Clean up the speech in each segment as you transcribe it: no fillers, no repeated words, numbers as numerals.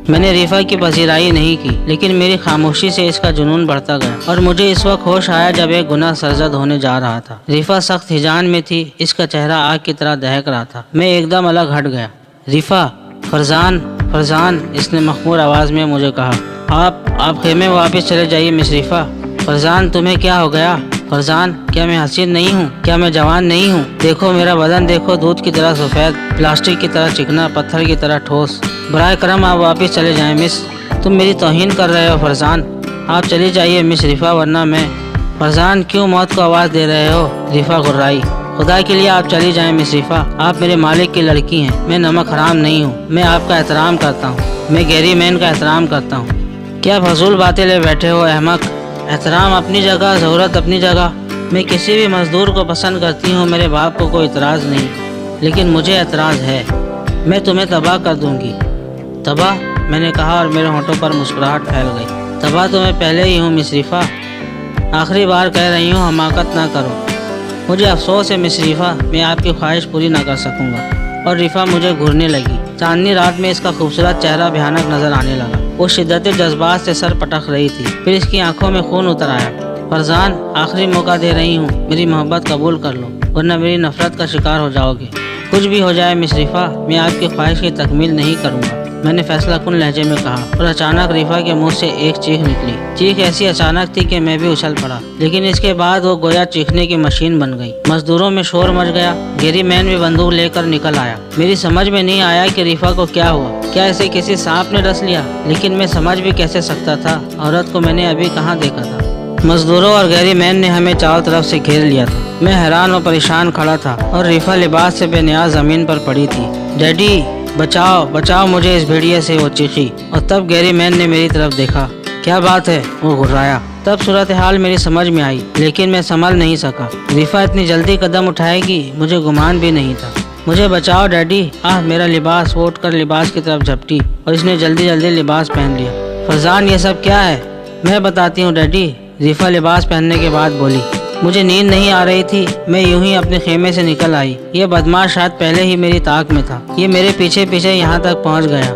میں نے ریفا کی پذیرائی نہیں کی، لیکن میری خاموشی سے اس کا جنون بڑھتا گیا اور مجھے اس وقت ہوش آیا جب ایک گناہ سرزد ہونے جا رہا تھا۔ ریفا سخت ہجان میں تھی، اس کا چہرہ آگ کی طرح دہک رہا تھا۔ میں ایک دم الگ ہٹ گیا۔ ریفا، فرزان، فرزان، اس نے مخمور آواز میں مجھے کہا۔ آپ خیمے واپس چلے جائیے مس ریفا۔ فرزان، تمہیں کیا ہو گیا؟ فرزان، کیا میں حسین نہیں ہوں؟ کیا میں جوان نہیں ہوں؟ دیکھو میرا بدن، دیکھو، دودھ کی طرح سفید، پلاسٹک کی طرح چکنا، پتھر کی طرح ٹھوس۔ براہ کرم آپ واپس چلے جائیں مس۔ تم میری توہین کر رہے ہو فرزان۔ آپ چلی جائیے مس ریفا، ورنہ میں… فرزان، کیوں موت کو آواز دے رہے ہو؟ ریفا گھرائی۔ خدا کے لیے آپ چلی جائیں مس ریفا، آپ میرے مالک کی لڑکی ہیں، میں نمک حرام نہیں ہوں، میں آپ کا احترام کرتا ہوں، میں گیری مین کا احترام کرتا ہوں۔ کیا فضول باتیں لے بیٹھے ہو احمق؟ احترام اپنی جگہ، ضرورت اپنی جگہ۔ میں کسی بھی مزدور کو پسند کرتی ہوں، میرے باپ کو کوئی اعتراض نہیں، لیکن مجھے اعتراض ہے۔ میں تمہیں تباہ کر دوں گی۔ تباہ؟ میں نے کہا اور میرے ہونٹوں پر مسکراہٹ پھیل گئی۔ تباہ تو میں پہلے ہی ہوں مس ریفا، آخری بار کہہ رہی ہوں، حماقت نہ کرو۔ مجھے افسوس ہے مس ریفا، میں آپ کی خواہش پوری نہ کر سکوں گا۔ اور ریفا مجھے گھورنے لگی۔ چاندنی رات میں اس کا خوبصورت چہرہ بھیانک نظر آنے لگا۔ وہ شدت جذبات سے سر پٹک رہی تھی، پھر اس کی آنکھوں میں خون اتر آیا۔ فرزان، آخری موقع دے رہی ہوں، میری محبت قبول کر لو، ورنہ میری نفرت کا شکار ہو جاؤ گے۔ کچھ بھی ہو جائے مس ریفا، میں آپ کی خواہش کی تکمیل نہیں کروں گا، میں نے فیصلہ کن لہجے میں کہا۔ اور اچانک ریفا کے منہ سے ایک چیخ نکلی۔ چیخ ایسی اچانک تھی کہ میں بھی اچھل پڑا، لیکن اس کے بعد وہ گویا چیخنے کی مشین بن گئی۔ مزدوروں میں شور مچ گیا۔ گیری مین بھی بندوق لے کر نکل آیا۔ میری سمجھ میں نہیں آیا کہ ریفا کو کیا ہوا، کیا اسے کسی سانپ نے ڈس لیا؟ لیکن میں سمجھ بھی کیسے سکتا تھا، عورت کو میں نے ابھی کہاں دیکھا تھا۔ مزدوروں اور گیری مین نے ہمیں چاروں طرف سے گھیر لیا تھا۔ میں حیران و پریشان کھڑا تھا اور ریفا لباس سے بے نیاز زمین پر پڑی تھی۔ ڈیڈی، بچاؤ، بچاؤ مجھے اس بھیڑیے سے، وہ چیخی۔ اور تب گیری مین نے میری طرف دیکھا۔ کیا بات ہے؟ وہ گھرایا۔ تب صورتحال میری سمجھ میں آئی، لیکن میں سنبھل نہیں سکا۔ ریفا اتنی جلدی قدم اٹھائے گی مجھے گمان بھی نہیں تھا۔ مجھے بچاؤ ڈیڈی۔ میرا لباس۔ وہ اٹھ کر لباس کی طرف جھپٹی اور اس نے جلدی جلدی لباس پہن لیا۔ فرزان، یہ سب کیا ہے؟ میں بتاتی ہوں ڈیڈی، ریفا لباس پہننے کے بعد بولی۔ مجھے نیند نہیں آ رہی تھی، میں یوں ہی اپنے خیمے سے نکل آئی۔ یہ بدماش شاید پہلے ہی میری طاق میں تھا، یہ میرے پیچھے پیچھے یہاں تک پہنچ گیا۔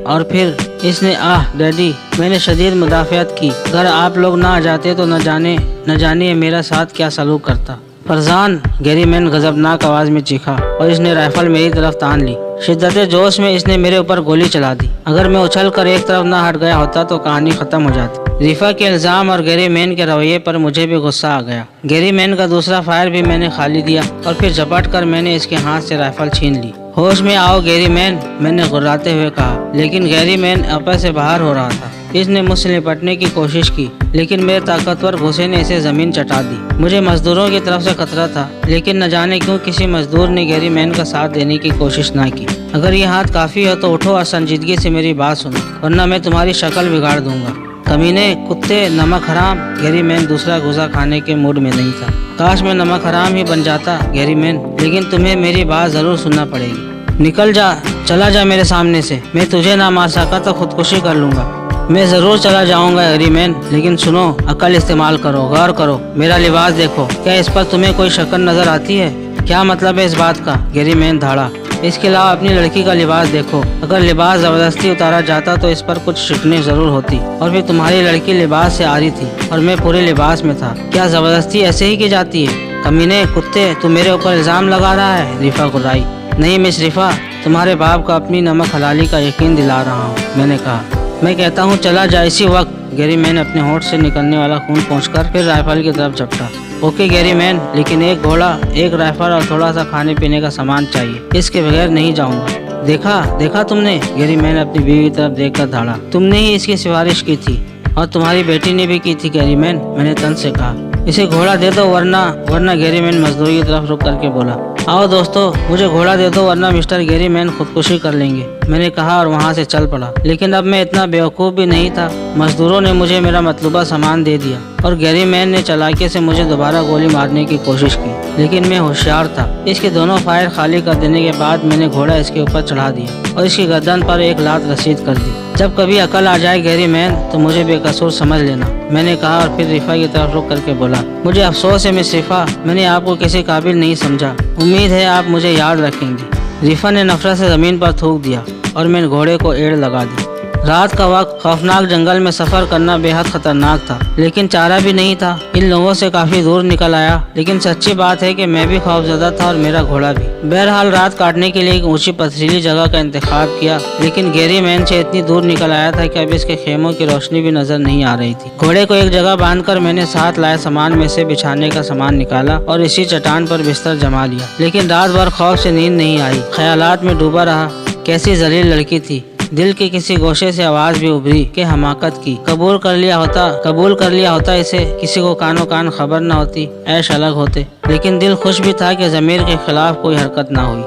اور پھر اس نے… ڈیڈی، میں نے شدید مدافعت کی۔ اگر آپ لوگ نہ آ جاتے تو نہ جانے میرا ساتھ کیا سلوک کرتا۔ فرزان، گیری مین غضبناک آواز میں چیخا اور اس نے رائفل میری طرف تان لی۔ شدت جوش میں اس نے میرے اوپر گولی چلا دی۔ اگر میں اچھل کر ایک طرف نہ ہٹ گیا ہوتا تو کہانی ختم ہو جاتی۔ ریفا کے الزام اور گیری مین کے رویے پر مجھے بھی غصہ آ گیا۔ گیری مین کا دوسرا فائر بھی میں نے خالی دیا اور پھر جھپٹ کر میں نے اس کے ہاتھ سے رائفل چھین لی۔ ہوش میں آؤ گیری مین، میں نے غراتے ہوئے کہا، لیکن گیری مین اپے سے باہر ہو رہا تھا۔ اس نے مجھ سے نپٹنے کی کوشش کی، لیکن میرے طاقتور غصے نے اسے زمین چٹا دی۔ مجھے مزدوروں کی طرف سے خطرہ تھا، لیکن نہ جانے کیوں کسی مزدور نے گیری مین کا ساتھ دینے کی کوشش نہ کی۔ اگر یہ ہاتھ کافی ہو تو اٹھو اور سنجیدگی سے میری بات سنو، ورنہ میں تمہاری شکل بگاڑ دوں گا۔ کمینے، کتے، نمک حرام۔ گیری مین دوسرا غذا کھانے کے موڈ میں نہیں تھا۔ کاش میں نمک حرام ہی بن جاتا گیری مین، لیکن تمہیں میری بات ضرور سننا پڑے گی۔ نکل جا، چلا جا میرے سامنے سے۔ میں تجھے نہ مار سکا تو خودکشی کر لوں گا۔ میں ضرور چلا جاؤں گا گیری مین، لیکن سنو، عقل استعمال کرو، غور کرو، میرا لباس دیکھو، کیا اس پر تمہیں کوئی شکل نظر آتی ہے؟ کیا مطلب ہے اس بات کا؟ گیری مین دھاڑا۔ اس کے علاوہ اپنی لڑکی کا لباس دیکھو، اگر لباس زبردستی اتارا جاتا تو اس پر کچھ شکنیں ضرور ہوتی، اور پھر تمہاری لڑکی لباس سے آ رہی تھی اور میں پورے لباس میں تھا۔ کیا زبردستی ایسے ہی کی جاتی ہے؟ کمینے، کتے، تو میرے اوپر الزام لگا رہا ہے؟ ریفا گرائی۔ نہیں مس ریفا، تمہارے باپ کو اپنی نمک حلالی کا یقین دلا رہا ہوں، میں نے کہا۔ میں کہتا ہوں چلا جا اسی وقت۔ گیری مین اپنے ہونٹ سے نکلنے والا خون پہنچ کر پھر رائفل کی طرف جھپٹا۔ اوکے گیری مین، لیکن ایک گھوڑا، ایک رائفل اور تھوڑا سا کھانے پینے کا سامان چاہیے، اس کے بغیر نہیں جاؤں گا۔ دیکھا تم نے؟ گیری مین اپنی بیوی کی طرف دیکھ کر دھاڑا۔ تم نے ہی اس کی سفارش کی تھی اور تمہاری بیٹی نے بھی کی تھی گیری مین، میں نے تن سے کہا۔ اسے گھوڑا دے دو ورنہ گیری مین مزدوری کی طرف رک کر کے بولا۔ آؤ دوستو، مجھے گھوڑا دے دو ورنہ مسٹر گیری مین خودکشی کر لیں گے، میں نے کہا اور وہاں سے چل پڑا۔ لیکن اب میں اتنا بیوقوف بھی نہیں تھا۔ مزدوروں نے مجھے میرا مطلوبہ سامان دے دیا اور گیری مین نے چلاکی سے مجھے دوبارہ گولی مارنے کی کوشش کی، لیکن میں ہوشیار تھا۔ اس کے دونوں فائر خالی کر دینے کے بعد میں نے گھوڑا اس کے اوپر چڑھا دیا اور اس کی گردن پر ایک لات رسید کر دی۔ جب کبھی عقل آ جائے گیری مین تو مجھے بے قصور سمجھ لینا، میں نے کہا اور پھر ریفا کی طرف رک کر کے بولا۔ مجھے افسوس ہے مس ریفا، میں نے آپ کو کسی قابل نہیں سمجھا، امید ہے آپ مجھے یاد رکھیں گی۔ ریفا نے نفرت سے زمین پر تھوک دیا اور میں نے گھوڑے کو ایڑ لگا دی۔ رات کا وقت خوفناک جنگل میں سفر کرنا بے حد خطرناک تھا، لیکن چارہ بھی نہیں تھا۔ ان لوگوں سے کافی دور نکل آیا، لیکن سچی بات ہے کہ میں بھی خوفزدہ تھا اور میرا گھوڑا بھی۔ بہرحال رات کاٹنے کے لیے ایک اونچی پتھریلی جگہ کا انتخاب کیا، لیکن گیری مین سے اتنی دور نکل آیا تھا کہ اب اس کے خیموں کی روشنی بھی نظر نہیں آ رہی تھی۔ گھوڑے کو ایک جگہ باندھ کر میں نے ساتھ لائے سامان میں سے بچھانے کا سامان نکالا اور اسی چٹان پر بستر جما لیا، لیکن رات بھر خوف سے نیند نہیں آئی۔ خیالات میں ڈوبا رہا۔ کیسی ذلیل لڑکی تھی۔ دل کے کسی گوشے سے آواز بھی ابھری کہ حماقت کی، قبول کر لیا ہوتا اسے، کسی کو کانوں کان خبر نہ ہوتی، عیش الگ ہوتے۔ لیکن دل خوش بھی تھا کہ ضمیر کے خلاف کوئی حرکت نہ ہوئی۔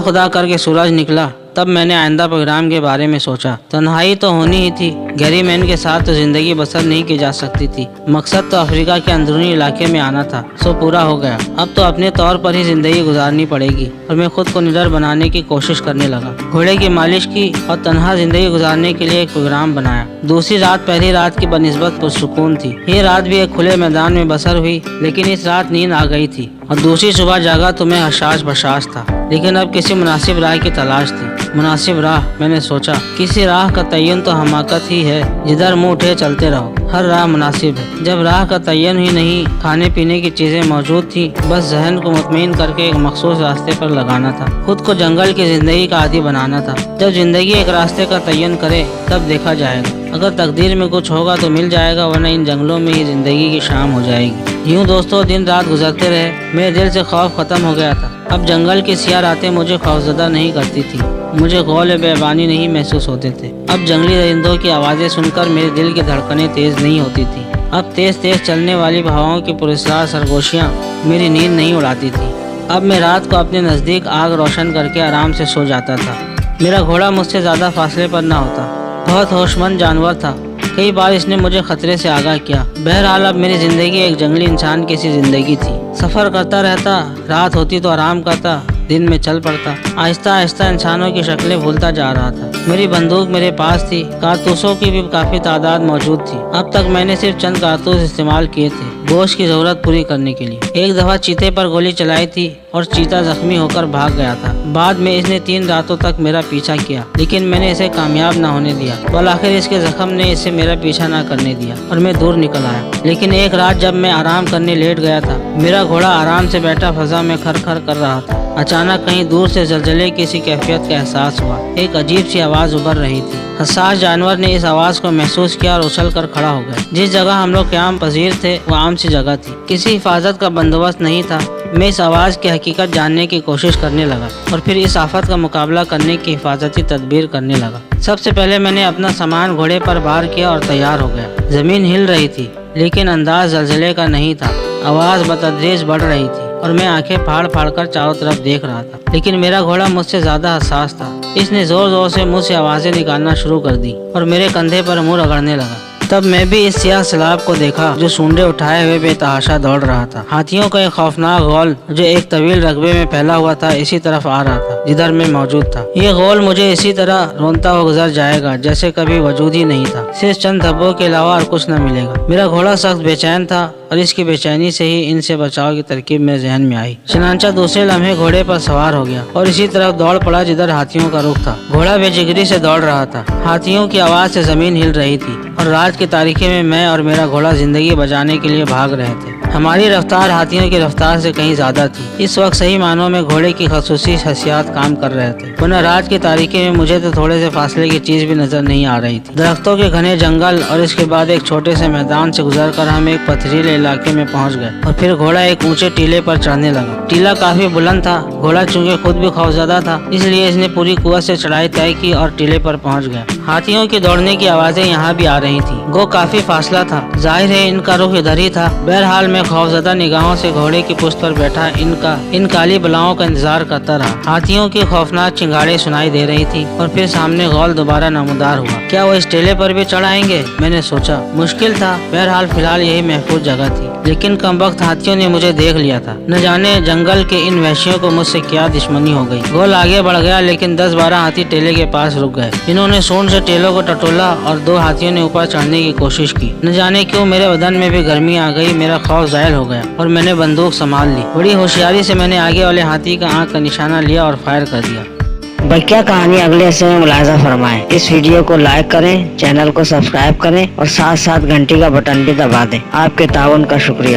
خدا کر کے سورج نکلا، تب میں نے آئندہ پروگرام کے بارے میں سوچا۔ تنہائی تو ہونی ہی تھی، گیری مین کے ساتھ تو زندگی بسر نہیں کی جا سکتی تھی۔ مقصد تو افریقہ کے اندرونی علاقے میں آنا تھا، سو پورا ہو گیا۔ اب تو اپنے طور پر ہی زندگی گزارنی پڑے گی، اور میں خود کو نڈر بنانے کی کوشش کرنے لگا۔ گھوڑے کی مالش کی اور تنہا زندگی گزارنے کے لیے ایک پروگرام بنایا۔ دوسری رات پہلی رات کی بنسبت پرسکون تھی۔ یہ رات بھی ایک کھلے میدان میں بسر ہوئی، لیکن اس رات نیند آ گئی تھی اور دوسری صبح جاگا تو میں حشاش بشاش تھا، لیکن اب کسی مناسب راہ کی تلاش تھی۔ مناسب راہ، میں نے سوچا، کسی راہ کا تعین تو حماقت ہی ہے، جدھر منہ اٹھے چلتے رہو۔ ہر راہ مناسب ہے۔ جب راہ کا تعین ہی نہیں، کھانے پینے کی چیزیں موجود تھی، بس ذہن کو مطمئن کر کے ایک مخصوص راستے پر لگانا تھا، خود کو جنگل کی زندگی کا عادی بنانا تھا۔ جب زندگی ایک راستے کا تعین کرے تب دیکھا جائے گا، اگر تقدیر میں کچھ ہوگا تو مل جائے گا، ورنہ ان جنگلوں میں ہی زندگی کی شام ہو جائے گی۔ یوں دوستو دن رات گزرتے رہے، میرے دل سے خوف ختم ہو گیا تھا۔ اب جنگل کی سیاہ راتیں مجھے خوفزدہ نہیں کرتی تھی، مجھے غول بیابانی نہیں محسوس ہوتے تھے۔ اب جنگلی درندوں کی آوازیں سن کر میرے دل کی دھڑکنیں تیز نہیں ہوتی تھی۔ اب تیز چلنے والی ہواؤں کی پراسرار سرگوشیاں میری نیند نہیں اڑاتی تھی۔ اب میں رات کو اپنے نزدیک آگ روشن کر کے آرام سے سو جاتا تھا۔ میرا گھوڑا مجھ سے زیادہ فاصلے پر نہ ہوتا، بہت ہوش مند جانور تھا۔ کئی بار اس نے مجھے خطرے سے آگاہ کیا۔ بہرحال اب میری زندگی ایک جنگلی انسان کی سی زندگی تھی۔ سفر کرتا رہتا، رات ہوتی تو آرام کرتا، دن میں چل پڑتا۔ آہستہ آہستہ انسانوں کی شکلیں بھولتا جا رہا تھا۔ میری بندوق میرے پاس تھی، کارتوسوں کی بھی کافی تعداد موجود تھی۔ اب تک میں نے صرف چند کارتوس استعمال کیے تھے گوشت کی ضرورت پوری کرنے کے لیے۔ ایک دفعہ چیتے پر گولی چلائی تھی اور چیتا زخمی ہو کر بھاگ گیا تھا۔ بعد میں اس نے 3 راتوں تک میرا پیچھا کیا، لیکن میں نے اسے کامیاب نہ ہونے دیا۔ بالآخر اس کے زخم نے اسے میرا پیچھا نہ کرنے دیا اور میں دور نکل آیا۔ لیکن ایک رات جب میں آرام کرنے لیٹ گیا تھا، میرا گھوڑا آرام سے بیٹھا فضا میں کھر کھر کر رہا تھا۔ اچانک کہیں دور سے زلزلے کی سی کیفیت کا احساس ہوا۔ ایک عجیب سی آواز ابھر رہی تھی۔ حساس جانور نے اس آواز کو محسوس کیا اور اچھل کر کھڑا ہو گیا۔ جس جگہ ہم لوگ قیام پذیر تھے وہ عام سی جگہ تھی، کسی حفاظت کا بندوبست نہیں تھا۔ میں اس آواز کی حقیقت جاننے کی کوشش کرنے لگا اور پھر اس آفت کا مقابلہ کرنے کی حفاظتی تدبیر کرنے لگا۔ سب سے پہلے میں نے اپنا سامان گھوڑے پر بار کیا اور تیار ہو گیا۔ زمین ہل رہی تھی، لیکن انداز زلزلے کا نہیں تھا۔ آواز بتدریج بڑھ رہی تھی اور میں آنکھیں پھاڑ کر چاروں طرف دیکھ رہا تھا، لیکن میرا گھوڑا مجھ سے زیادہ حساس تھا۔ اس نے زور سے منہ سے آوازیں نکالنا شروع کر دی اور میرے کندھے پر منہ رگڑنے لگا۔ تب میں بھی اس سیاہ سیلاب کو دیکھا جو سونڈے اٹھائے ہوئے بے تحاشا دوڑ رہا تھا۔ ہاتھیوں کا ایک خوفناک غول جو ایک طویل رقبے میں پھیلا ہوا تھا اسی طرف آ رہا تھا جدھر میں موجود تھا۔ یہ غول مجھے اسی طرح رونتا ہوا گزر جائے گا جیسے کبھی وجود ہی نہیں تھا، صرف چند دھبوں کے علاوہ اور کچھ نہ ملے گا۔ میرا گھوڑا سخت بے چین تھا اور اس کی بے چینی سے ہی ان سے بچاؤ کی ترکیب میرے ذہن میں آئی۔ چنانچہ دوسرے لمحے گھوڑے پر سوار ہو گیا اور اسی طرف دوڑ پڑا جدھر ہاتھیوں کا رخ تھا۔ گھوڑا بے جگری سے دوڑ رہا تھا، ہاتھیوں کی آواز سے زمین ہل رہی تھی اور رات کی تاریکی میں اور میرا گھوڑا زندگی بچانے کے لیے بھاگ رہے تھے۔ ہماری رفتار ہاتھیوں کی رفتار سے کہیں زیادہ تھی۔ اس وقت صحیح معنوں میں گھوڑے کی خصوصی حیثیت کام کر رہے تھے، ورنہ رات کی تاریکی میں مجھے تو تھوڑے سے فاصلے کی چیز بھی نظر نہیں آ رہی تھی۔ درختوں کے گھنے جنگل اور اس کے بعد ایک چھوٹے سے میدان سے گزر کر ہم ایک پتھریلے علاقے میں پہنچ گئے اور پھر گھوڑا ایک اونچے ٹیلے پر چڑھنے لگا۔ ٹیلا کافی بلند تھا۔ گھوڑا چونکہ خود بھی خوفزدہ تھا، اس لیے اس نے پوری قوت سے چڑھائی طے کی اور ٹیلے پر پہنچ گیا۔ ہاتھیوں کی دوڑنے کی آوازیں یہاں بھی آ رہی تھی، گو کافی فاصلہ تھا، ظاہر ہے ان کا رخ ادھر ہی تھا۔ بہرحال میں خوفزدہ نگاہوں سے گھوڑے کی پشت پر بیٹھا ان کالی بلاؤں کا انتظار کرتا رہا۔ ہاتھیوں کی خوفناک چنگاڑیں سنائی دے رہی تھی اور پھر سامنے غول دوبارہ نمودار ہوا۔ کیا وہ اس ٹیلے پر بھی چڑھ آئیں گے؟ میں نے سوچا۔ مشکل تھا، بہرحال فی الحال یہی محفوظ جگہ تھی، لیکن کم وقت ہاتھیوں نے مجھے دیکھ لیا تھا۔ نہ جانے جنگل کے ان وحشیوں کو مجھ سے کیا دشمنی ہو گئی۔ غول آگے بڑھ گیا، لیکن 10-12 ہاتھی ٹیلے کے پاس رک گئے۔ انہوں نے سونڈ سے ٹیلوں کو ٹٹولا اور 2 ہاتھیوں نے اوپر چڑھنے کی کوشش کی۔ نہ جانے کیوں میرے بدن میں بھی گرمی آ گئی، میرا خوف زائل ہو گیا اور میں نے بندوق سنبھال لی۔ بڑی ہوشیاری سے میں نے آگے والے ہاتھی کا آنکھ کا نشانہ لیا اور فائر کر دیا۔ بقیہ کہانی اگلے حصے میں ملاحظہ فرمائیں۔ اس ویڈیو کو لائک کریں، چینل کو سبسکرائب کریں اور ساتھ ساتھ گھنٹی کا بٹن بھی دبا دیں۔ آپ کے تعاون کا شکریہ۔